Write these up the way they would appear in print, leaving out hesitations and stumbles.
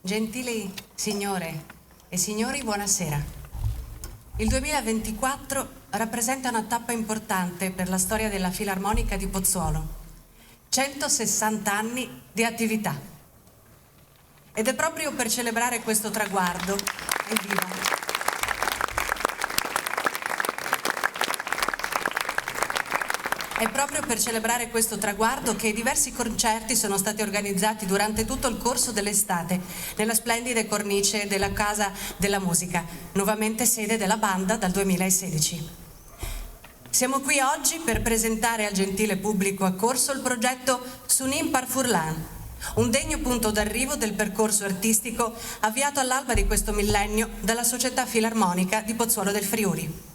Gentili signore e signori, buonasera. Il 2024 rappresenta una tappa importante per la storia della Filarmonica di Pozzuolo. 160 anni di attività. Ed è proprio per celebrare questo traguardo, evviva! È proprio per celebrare questo traguardo che diversi concerti sono stati organizzati durante tutto il corso dell'estate nella splendida cornice della Casa della Musica, nuovamente sede della banda dal 2016. Siamo qui oggi per presentare al gentile pubblico accorso il progetto Sunim par Furlan, un degno punto d'arrivo del percorso artistico avviato all'alba di questo millennio dalla Società Filarmonica di Pozzuolo del Friuli.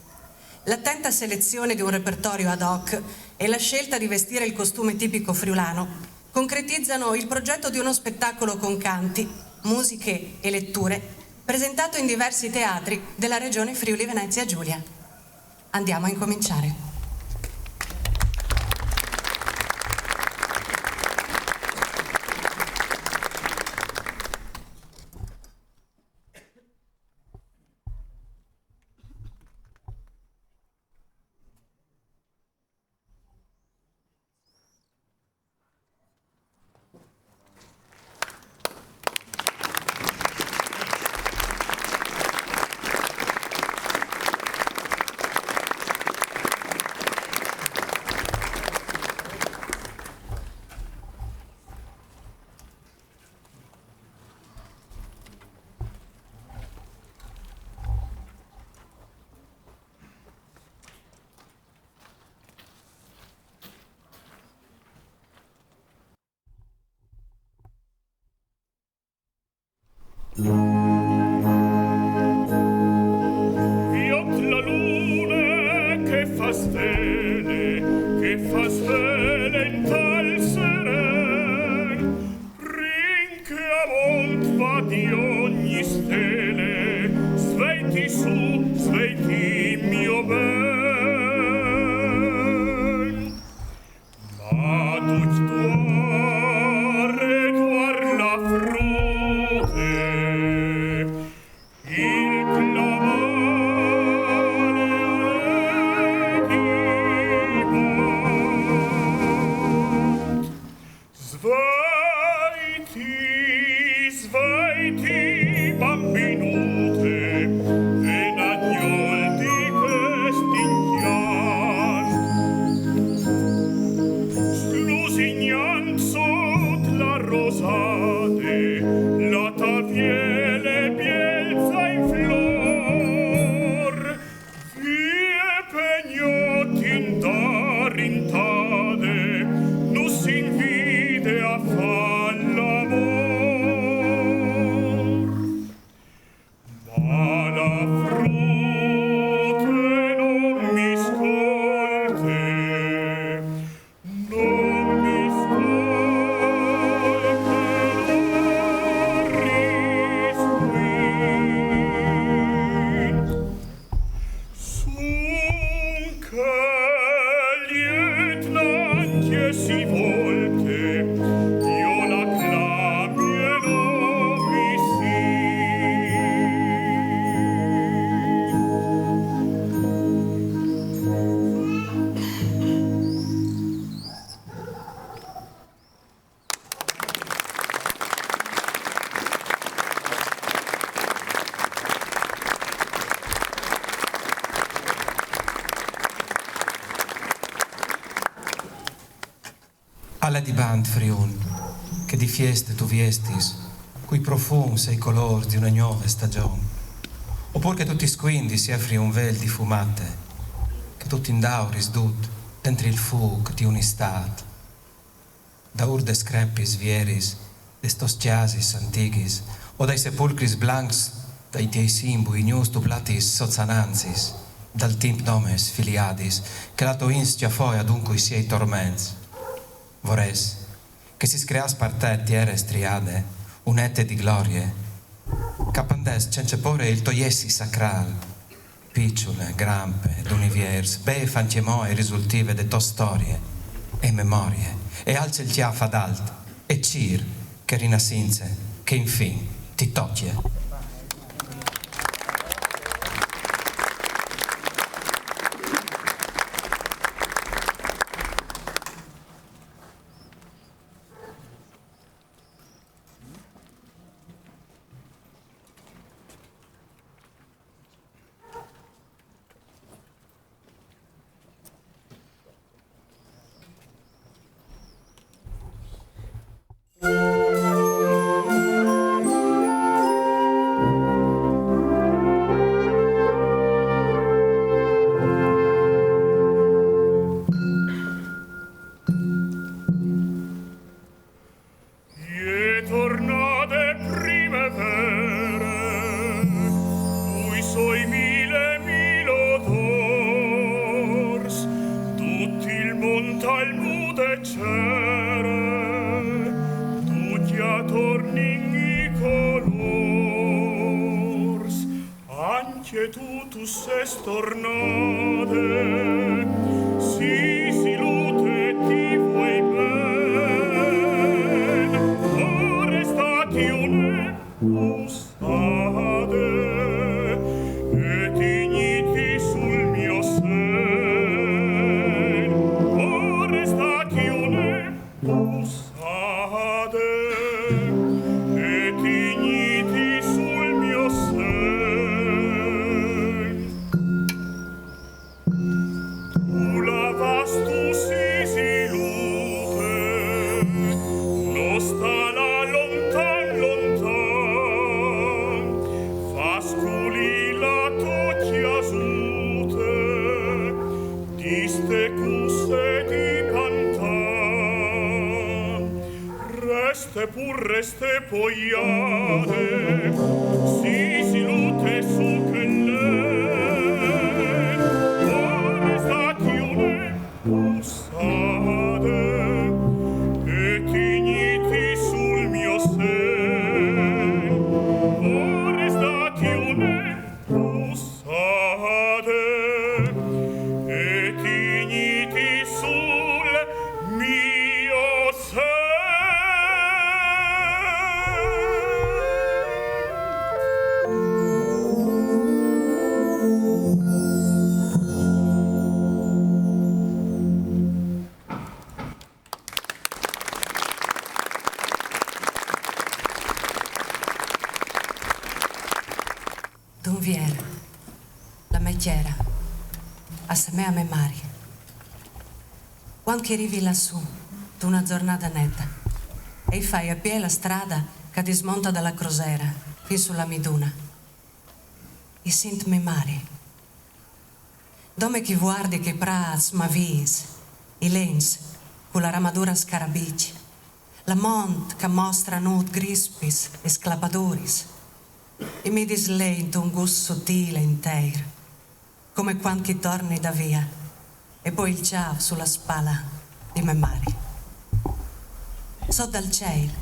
L'attenta selezione di un repertorio ad hoc e la scelta di vestire il costume tipico friulano concretizzano il progetto di uno spettacolo con canti, musiche e letture presentato in diversi teatri della regione Friuli Venezia Giulia. Andiamo a incominciare. Alla di band friul, che di fieste tu viestis, cui profums e i colori di una nuova stagione. Oppure che tutti squindi si offri un vel di fumate, che tutti indauris dut dentro il fug di un'estate. Da urde screpis vieris, de stos chiasis antichis, o dai sepulcris blancs, dai tiei simbui ignus duplatis sozananzis, dal timp nomes filiadis, che la toins già foi adunque i siei torments. Vores, che si screas partet eres triade, unette di glorie, capandes cencepore il toiessi sacral, picciule, grampe, d'univiers, be fanciemoe risultive de to storie, e memorie, e alce il chiafa d'alt, e cir, che rinascinse, che infin ti tocchi. Dunviera, la mecchiera, assieme a me Mari. Quando arrivi lassù, d'una giornata netta, e fai a piedi la strada che dismonta dalla crosiera, fin sulla miduna, e senti me Mari. Dome chi guardi che prats, mavis, i lens, con la ramadura scarabici, la mont che mostra nud grispis e sclapadoris, e mi dislento un gusto sottile intero, come quando chi torni da via, e poi il ciao sulla spalla di me Mari. So dal cielo,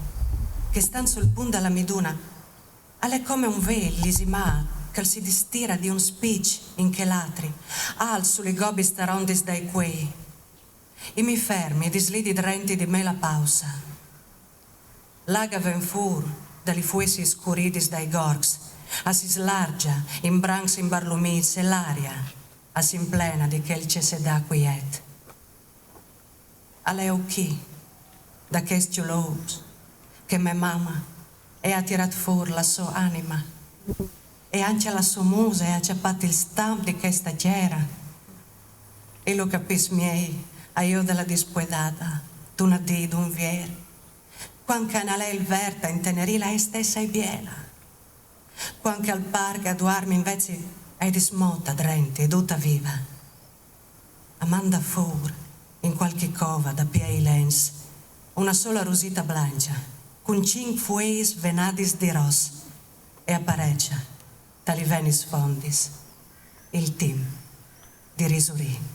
che stan sul punto della miduna, è come un velo lisimà che si distira di un speech in che latri, al sulle gobi starondis dai quei, e mi fermi e dislidi drenti di me la pausa. L'aga ven fur, dagli fuesi scuridis dai gorgs, a si slargia in brancs imbarlumiz e l'aria a si implena di quel cese da quiet. Alle occhi, da che stiulos, che me mamma e ha tirat fuori la sua anima, e anche la sua musa e ha ciappato il stamp di questa chiera. E lo capis miei, a io della dispuedata, d'una di d'un vier, quando canale il verta in tenerila è stessa e biela, quando al parco a duarmi invece è dismota drente e tutta viva. Amanda fur in qualche cova da piei lens una sola rosita blancia con 5 fueis venadis di ros e appareccia tali venis fondis il team di risurì.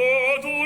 O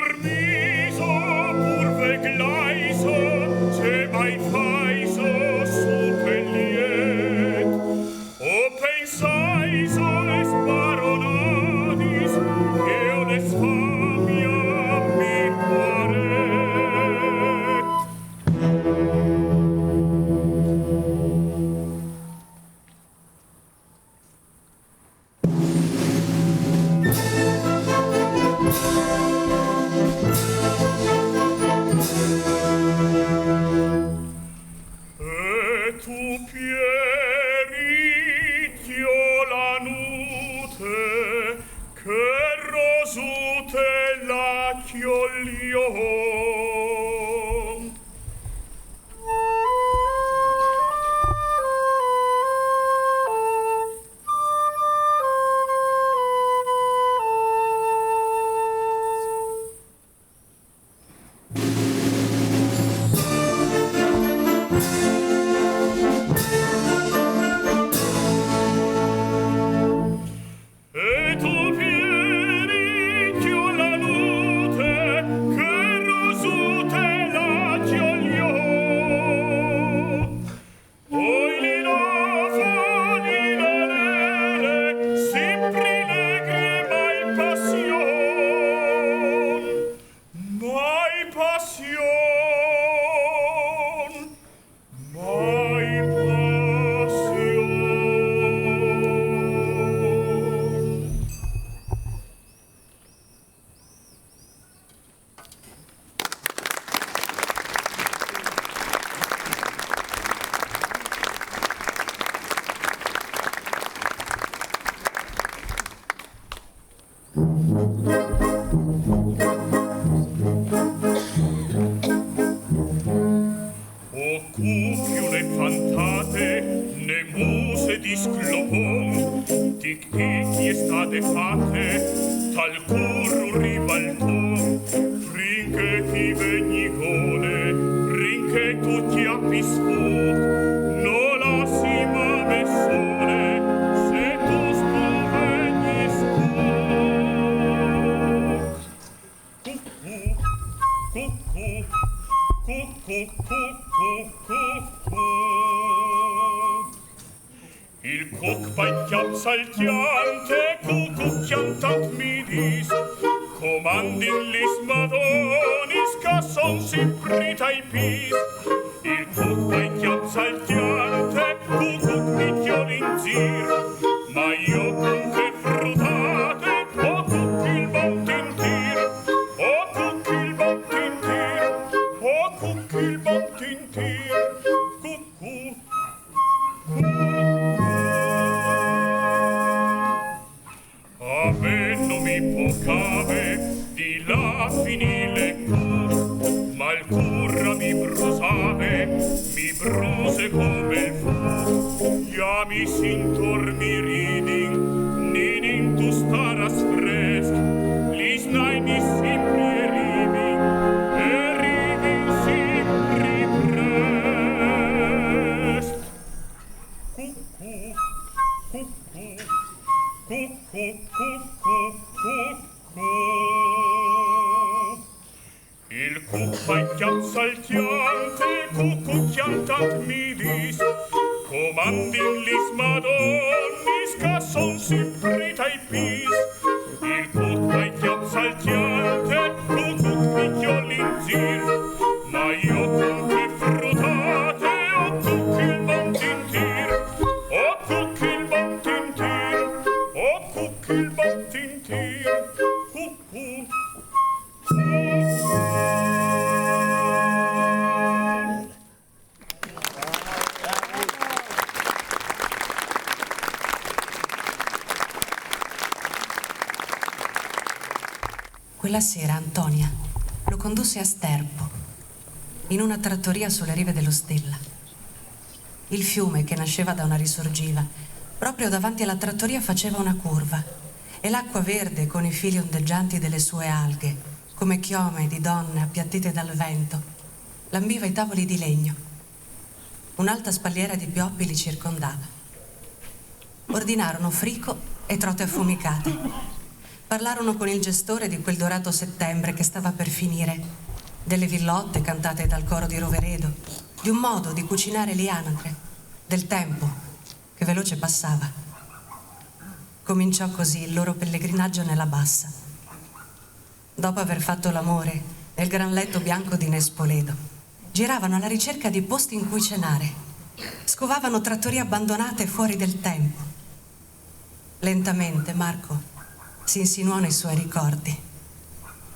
cupiule fantate, ne muse di sclopon, di chi è state fatte, tal curru ribalton, rinche ti vegnigone, rinche tutti a pisfuc, no la si mame sole, se tu vegni scuc. Il cuc va chiamsa il chiante, cucu chiantant mi dis, comandin lis madonis, ca son simprita i pis. Il cuc va chiamsa il chiante, cucu mi chiolin zir, ma io cunche frutate, o cuc il bontintir, o cuc il bontintir, o cuc il bontintir, cucù. Ave non mi pocave di là finile cur, ma il curra mi brusave, mi bruse come il fu. Ja mi sintor mi riding, ninin tu staras fresc, lis nai mi simpri e riving simpri prest. Cucù, cucù, il cucù chiamsa il chiante, cucù chiantant mi dis, comandin lis madonis, ca son simprita i pis. Il cucù chiamsa il chiante, cucù mi chiolin zir, ma io cunque frutate, o cuc il bontintir, o cuc il bontintir, o cuc il bontintir, cucù. Quella sera Antonia lo condusse a Sterpo, in una trattoria sulle rive dello Stella. Il fiume che nasceva da una risorgiva, proprio davanti alla trattoria faceva una curva, e l'acqua verde con i fili ondeggianti delle sue alghe, come chiome di donne appiattite dal vento, lambiva i tavoli di legno. Un'alta spalliera di pioppi li circondava. Ordinarono frico e trote affumicate. Parlarono con il gestore di quel dorato settembre che stava per finire, delle villotte cantate dal coro di Roveredo, di un modo di cucinare lianatre, del tempo che veloce passava. Cominciò così il loro pellegrinaggio nella bassa. Dopo aver fatto l'amore nel gran letto bianco di Nespoledo, giravano alla ricerca di posti in cui cenare. Scovavano trattorie abbandonate fuori del tempo. Lentamente Marco si insinuò nei suoi ricordi,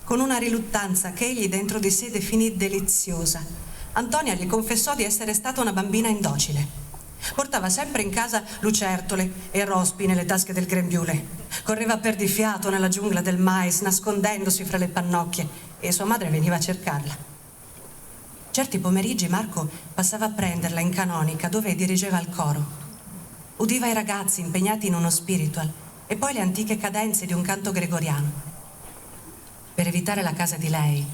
con una riluttanza che egli dentro di sé definì deliziosa. Antonia gli confessò di essere stata una bambina indocile. Portava sempre in casa lucertole e rospi nelle tasche del grembiule. Correva perdifiato nella giungla del mais, nascondendosi fra le pannocchie, e sua madre veniva a cercarla. Certi pomeriggi Marco passava a prenderla in canonica, dove dirigeva il coro. Udiva i ragazzi impegnati in uno spiritual e poi le antiche cadenze di un canto gregoriano. Per evitare la casa di lei,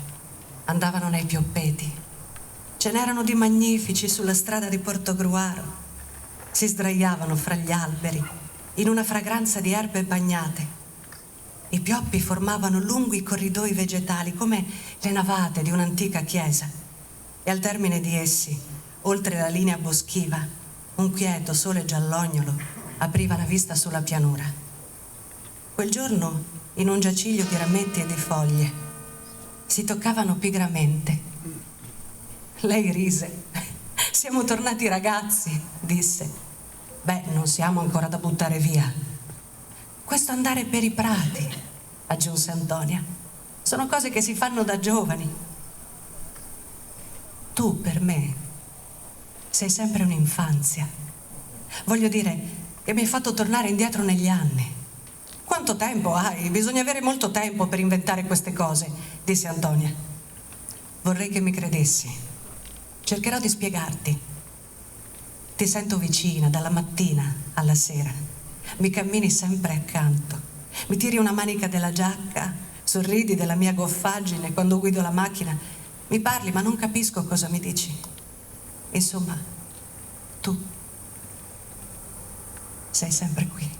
andavano nei Pioppeti. Ce n'erano di magnifici sulla strada di Portogruaro. Si sdraiavano fra gli alberi, in una fragranza di erbe bagnate. I pioppi formavano lunghi corridoi vegetali, come le navate di un'antica chiesa. E al termine di essi, oltre la linea boschiva, un quieto sole giallognolo apriva la vista sulla pianura. Quel giorno, in un giaciglio di rametti e di foglie, si toccavano pigramente. Lei rise. «Siamo tornati ragazzi», disse. «Beh, non siamo ancora da buttare via». «Questo andare per i prati», aggiunse Antonia, «sono cose che si fanno da giovani». «Tu, per me, sei sempre un'infanzia. Voglio dire che mi hai fatto tornare indietro negli anni». «Quanto tempo hai? Bisogna avere molto tempo per inventare queste cose», disse Antonia. «Vorrei che mi credessi. Cercherò di spiegarti. Ti sento vicina dalla mattina alla sera. Mi cammini sempre accanto. Mi tiri una manica della giacca, sorridi della mia goffaggine quando guido la macchina. Mi parli ma non capisco cosa mi dici. Insomma, tu sei sempre qui».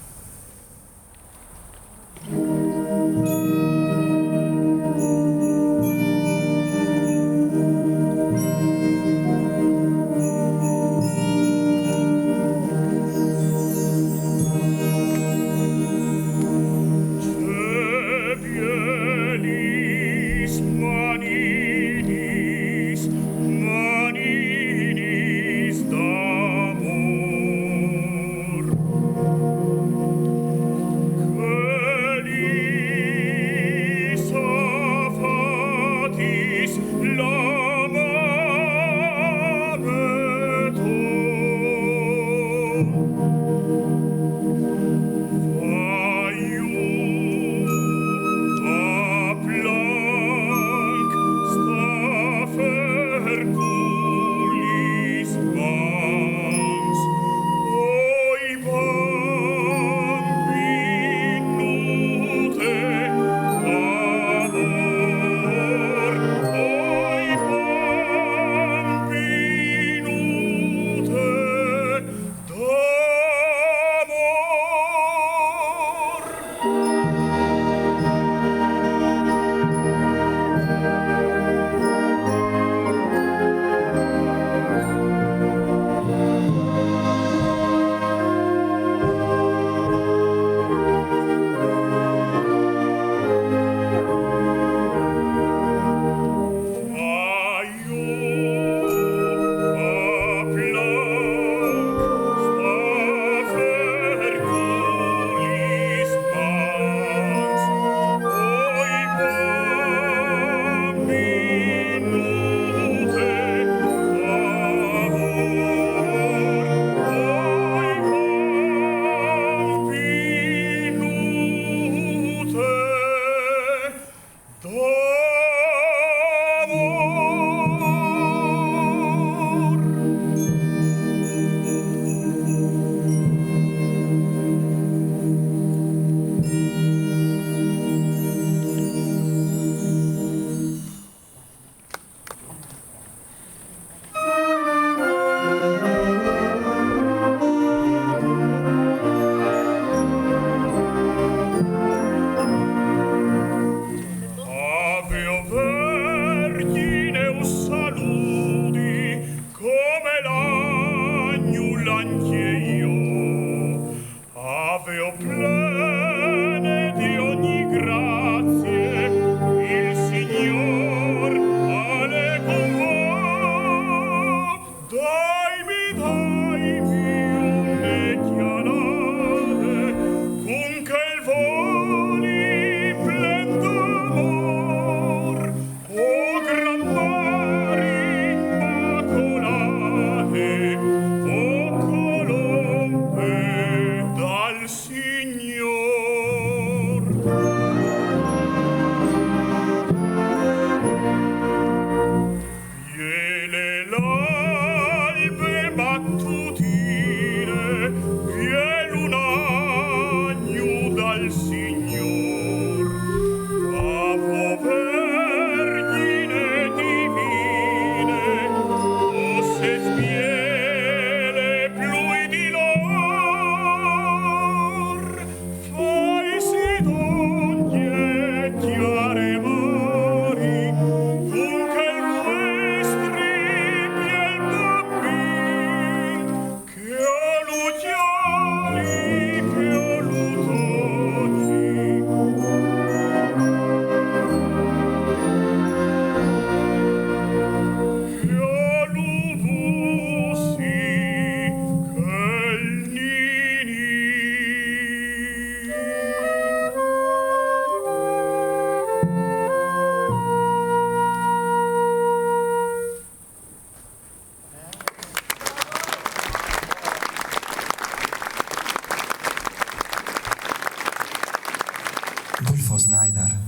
Snyder,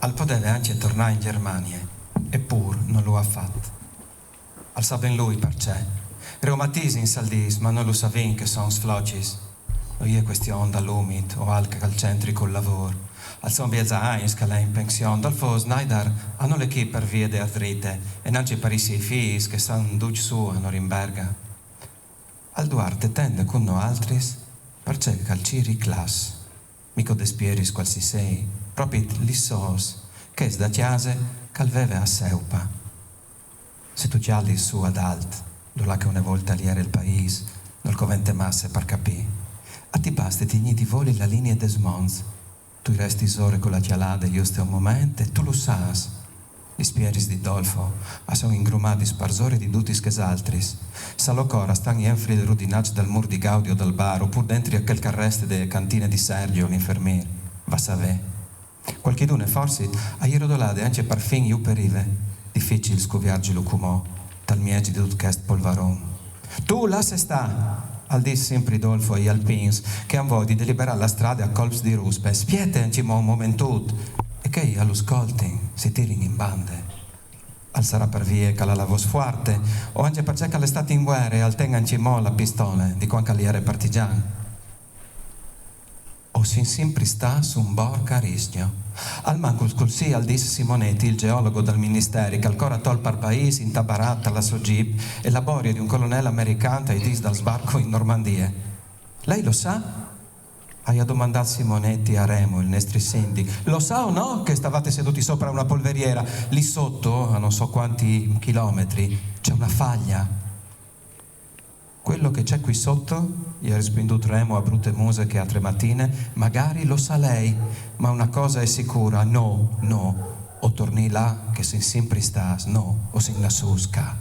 al poteva anche tornare in Germania, eppure non lo ha fatto. Al sa ben lui perché. Reumatisi in saldis, ma non lo savin che sono sflocis. Non è questione dall'umid o anche al centrico lavoro. Al son biezza Heinz che è in pensione, dal fo Snyder hanno l'equipe per via di artrite e non c'è parissi i figli che stanno duc su a Norimberga. Al Duarte tende con noi altris perché calciri class. Mico despieris qual si sei, proprio lissos, che es da chiase calveve a Seupa. Se tu gialli su ad alt, lo là che una volta lì era il paese, nel covente masse per capì, a ti basti ti di voli la linea des Mons, tu resti sore con la chialada giusto un momento e tu lo sas. Gli spieris di Dolfo, a son ingrumati sparsori di dutis che altris. Salocora stan enfri del rudinaccio dal mur di Gaudio dal bar, oppure dentro a quel carreste de cantine di Sergio, l'infermiere. Va savè. Qualchidune forse a irodolade anche per fin io perive. Difficile scoviargi lo cumò, tal miegi di tut chest polvaron. Tu là se sta! Al dis sempre Dolfo e Alpins che han voglia di deliberare la strada a colps di ruspe. Spiete anche un momentut. E che allo scolting si tirin in bande. Al sarà per vie che la lavos forte, o anche perché che l'estate in guerra e al tengan cimò la pistole di quan caliere partigian. O sin sempre sta su un borca a rischio. Al manco scolsi al dis Simonetti, il geologo del ministero, che ancora tol par paese in tabarata la sua jeep e laboria di un colonnello americano e dis dal sbarco in Normandia. Lei lo sa? Hai domandato Simonetti a Remo, il nostro sindi. Lo sa o no che stavate seduti sopra una polveriera? Lì sotto, a non so quanti chilometri, c'è una faglia. Quello che c'è qui sotto, gli ha rispinduto Remo a brutte musiche a 3 mattine, magari lo sa lei, ma una cosa è sicura, no, o torni là che sin sempre stas, no, o sin la susca.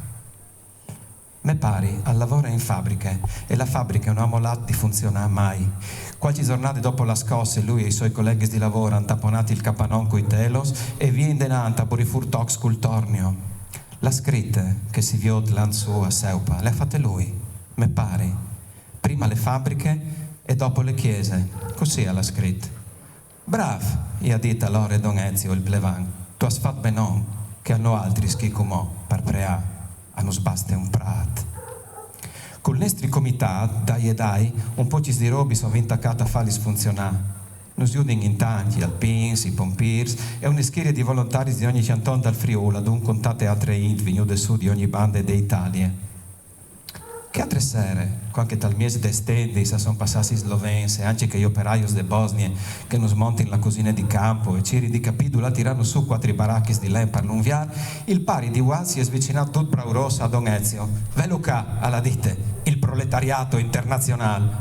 Me pari al lavoro in fabbriche e la fabbrica non ha mollato di funzionare mai. Qualche giornata dopo la scossa lui e i suoi colleghi di lavoro hanno tamponato il capanon coi telos e via in denanta per rifur tox col tornio. La scritta che si viot l'anzu a Seupa le ha fatte lui, me pari. Prima le fabbriche e dopo le chiese, così l'ha scritta. Brav, gli ha detto allora Don Ezio il plevan, tu has fatto benon, che hanno altri schicumò per preà. Hanno sbaste un prat. Col nostri comitat, dai e dai, un po' ci di robi sono intaccati a farli funzionare. Nos giudin in tanti, alpins, i pompiers e una schiera di volontari di ogni canton dal Friuli, ad un contate altre int, vigno del sud di ogni banda d'Italia. Che altre sere, qualche tal mese d'estendi, se sono passati slovense, anche che gli operaios de Bosnia, che nos montin la cosina di campo e ciri di capidula tirano su 4 baracchis di len per l'unviar, il pari di Wal si è svicinato tut braurosa a Don Ezio. Veluca, alla dite, il proletariato internazionale.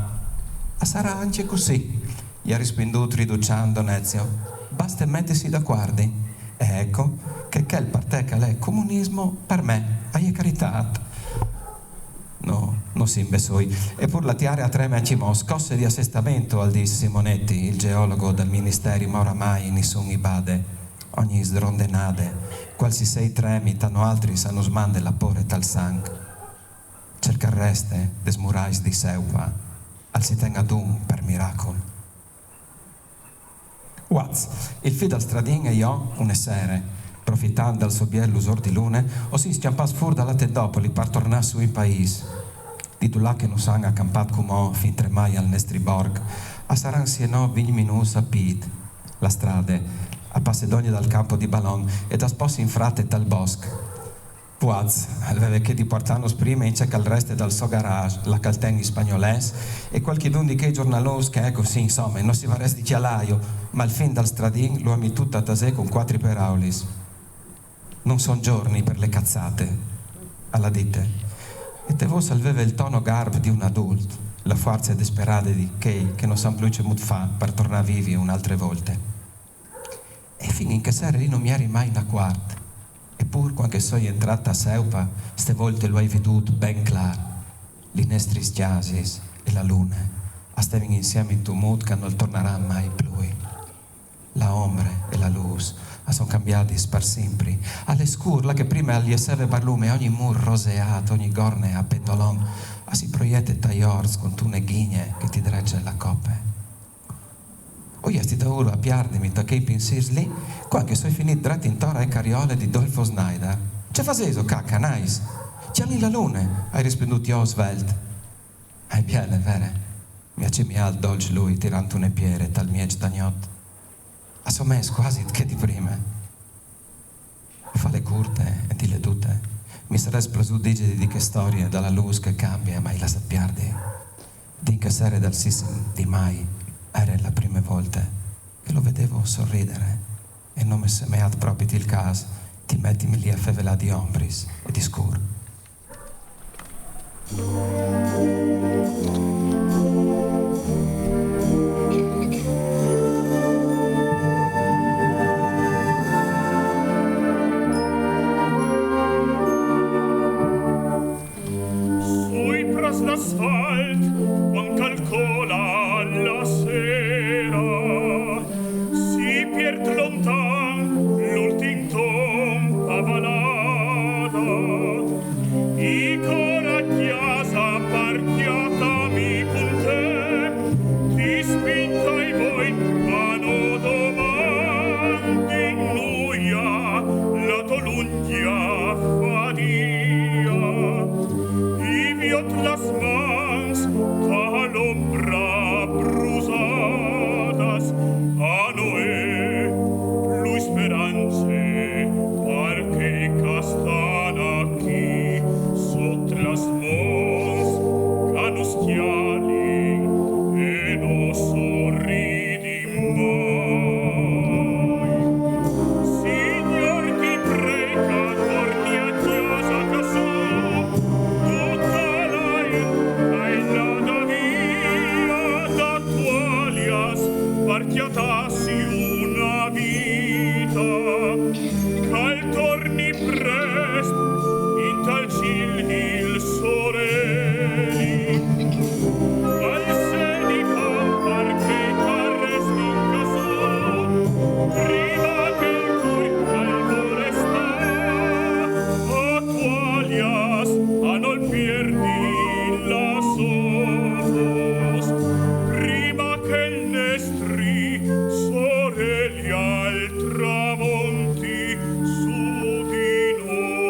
A sarà anche così, gli ha rispinduto riduciando Don Ezio. Basta mettersi d'accordo. E ecco che quel parteca l'è comunismo per me, hai carità. No, non si imbesoi. Eppur la tiare a 3 mecimo scosse di assestamento al dis Simonetti, il geologo del ministero, ma oramai nessun ibade. Ogni sdrondenade, qualsi 6 tremi, tanno altri sanno smande la pore tal sang. Cerca reste, des murais di Seupa, al si tenga dum per miracolo. Waz, il fido al stradin e io, une sere, profittando dal suo biel l'usor di lune, o si sciampas fur dalla Tendopoli per tornare su in paese. Di tu là che non sang accampat come fin tremai al nestri borg, a saran sieno 20 minuti a Pid, la strada, a passedogni dal campo di Ballon e da sposi in frate dal bosco. Puaz, aveva che di portarnos prima in cerca al resto dal suo garage, la caltenghi spagnoles, e qualche d'un di che giornalos che ecco sì, insomma, non si va resti di chialaio, ma al fin dal stradin lo ami tutta a tasè con 4 peraulis. Non son giorni per le cazzate, alla dite. E te vos aveva il tono garb di un adulto, la forza desperata di Kay che non sa più che fa per tornare vivi un'altra volta. E fin in che sera lì non mi eri mai una quarta. Eppur quando sono entrata a Seupa, ste volte lo hai veduto ben clar. Li nostri stiasis e la luna, a stavano insieme in tumult che non tornerà mai più. La ombre e la luz sono cambiati per sempre. Alle scurla che prima gli esseva barlume, ogni mur roseato, ogni gorne a pendolon, si proiette tagliors con tune ghigne che ti dregge la coppe. O Qui sti da ora a piardemi da che pensiers lì, qua che sono finito dratti in tora e cariole di Dolfo Snyder. C'è faseso, cacca, nice. C'è lì la luna, hai risponduto Oswald. È bene, vero? Mi accemi al dolce lui, tirando une piere tal miege d'agnot. A sommes quasi che di prima. Fa le curte e di le tutte. Mi sarà esploso digiti di che storia, dalla luce che cambia, mai la sappiardi. Di che sera dal sissim di mai, era la prima volta che lo vedevo sorridere e non mi semeat proprio il caso di mettermi lì a fevelà di ombris e di scuro. Sui pras l'asfalt, quan calcola la sera, si pierd lontan l'ultim tom avalada, i coraggiasa parchiatami con te, ti spintai voi, ma no domandi nuia, la tolungia fadia, i viot las mans a l'ombra brusadas, a Noé, lui speranze, parche castan aquí, sot las mons, canustiali, e no sorridi mai. Signor ti prega, torni a chiesa casù, tutta la via d'attualias, partiatasi una vita, cal torni prest, in tal cil il soreli, al sedi campar che carresti in casù, prima che il cur al vole sta, attualias, a non pierdi la sofos, prima che il nestri soreli al tramonti su di noi.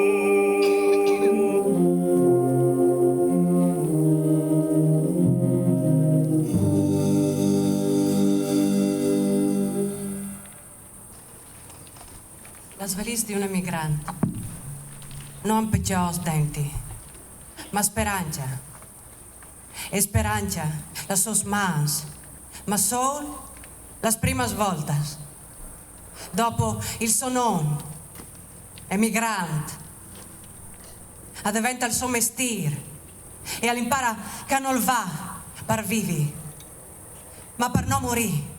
La svelista di un emigrante non picchiò os denti, ma speranza. E speranza, las sus mans, ma sol las primas voltas. Dopo il sonon, emigrante, addiventa il suo mestiere e all'impara che non va per vivi, ma per non morire.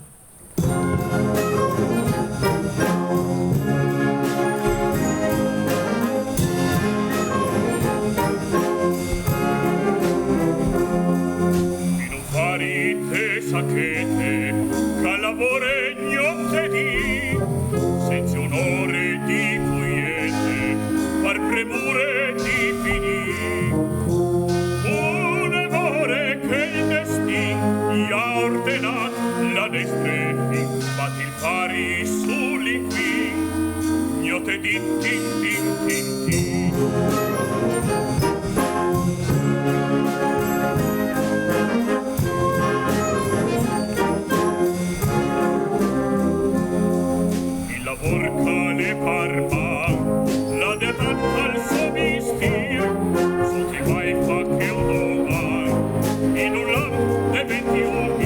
Sacchete, che lavoregno te di, senza onore di quiete, par premure di finì. Un amore che il destin gli ha ordenat, la destre batti il pari sull'inquin, gnote di tin tin tin tin. Porca le parma, la detat al suo mistir, su ti vai fa che un in un lam de 21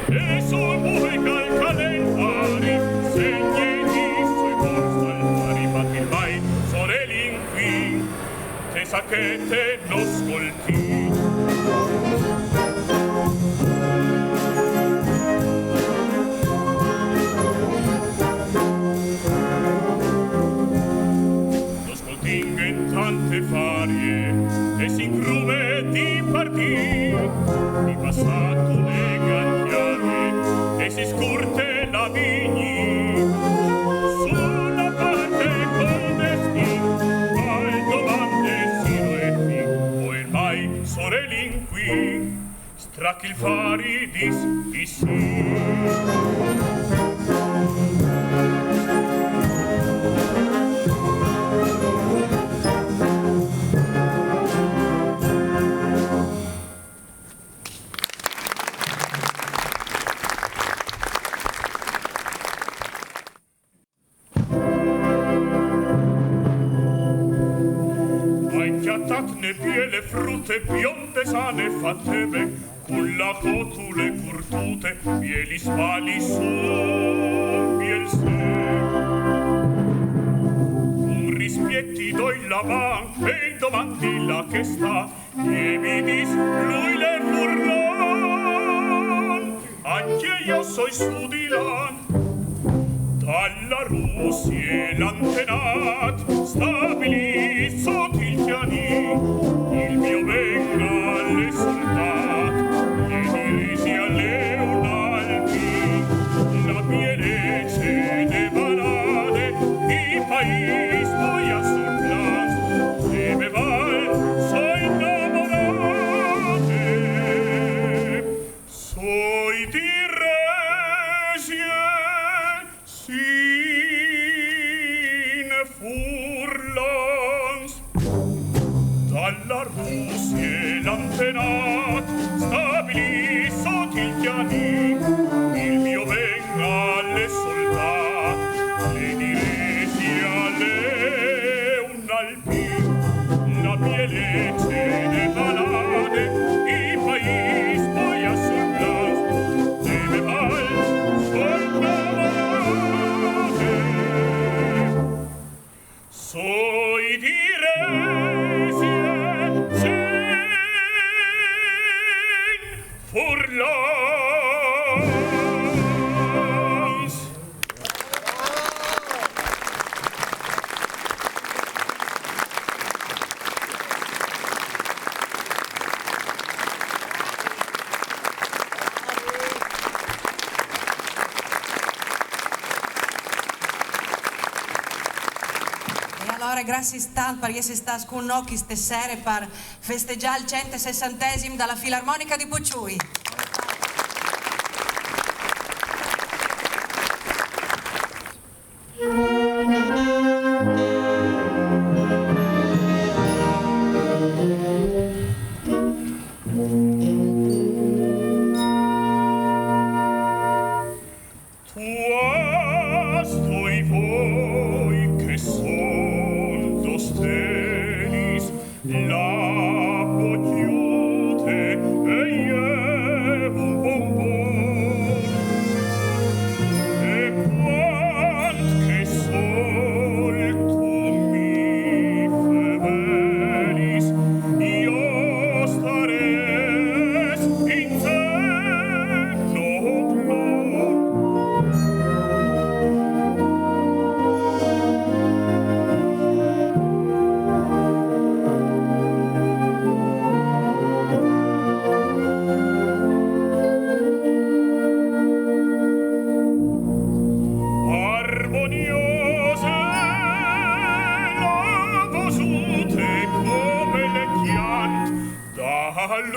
e sul buoi cal calendari, segni sui constantari, ma ti vai sorelin qui, te sa che te non scolti. Tante farie e si incrume di partì di passato le gagliane e si scurte la vigni sulla parte col destin al domande sinueti tra chi il fari di sì. Ne piele frutte bionde sane fatte ben, con la cotule curtute, pieli spali su piel se. Un rispietti doi la man, e domandi la che sta, e mi dis lui le furlan, anche io soi su di lan. Dalla Russia l'antenat stabilizzo Tilchiani, il mio venga alle soldat, le diresi alle un'alpi, la pielece de balade, i país poi a sul plan, e me val so innamorate, soi di resie, sin furlans. Dalla Russia l'antenat stabilizzo Tilchiani, il mio venga alle soldat, le diresi alle un'alpi, la pielece de balade, i país poi a sul plan, deve mal sognamate, soi di resie sin furlans. Allora, gràcies tant per essere stati con noi queste sere per festeggiare il 160° dalla Filarmonica di Puciui. Al